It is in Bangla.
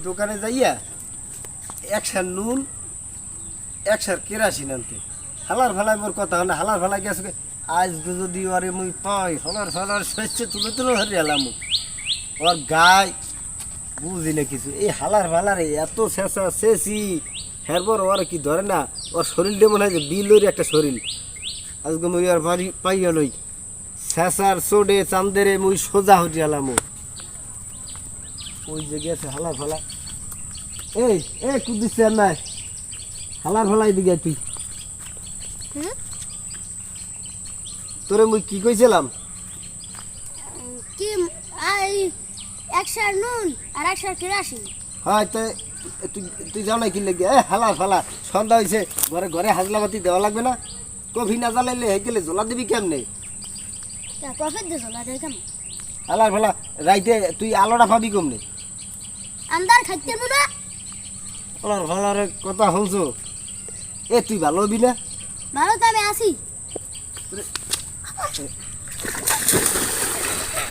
দোকানে যাইয়া একশার নুন একশার কেরাসিন আনতে হালার ফালাই মোর কথা হয় না হালার ফালাই গেছে আজ যদি আরে মুই পাই হালার ফালার শস্য তুলে তুলে হারিয়ে এলাম ওর গায়ে বুঝি না কিছু এই হালার ফালারে এত শেষা শেষি হেরপর ওর কি ধরে না ওর শরীরটা মনে হয় যে বিলের একটা শরীর আজকে মুই আর বাড়ি পাইয়া লই শেষার চোডে চান্দেরে মুই সোজা হটিয়ে এলাম ওই যে গেছে হালার ফালা এই কুদিস নাই হালার ফালাই দিকে তুই তোরে মুই কি কইছিলাম কি আই একশার নুন আর একশার কেরাসিন হয় তো তুই যাও না কি লেগে হালার ফালা সন্ধ্যা হয়েছে ঘরে ঘরে হাজলা বাতি দেওয়া লাগবে না কফি না জ্বালাইলে হে গেলে জ্বলা দিবি কেমনে প্রফিট দিছ না দেখেন হালার ফালা রাইতে তুই আলোটা পাবি কমনে আমদার খাইতে না হালার ফালার কথা শুনছো তুই ভালো হবি না ভালো তো আমি আসি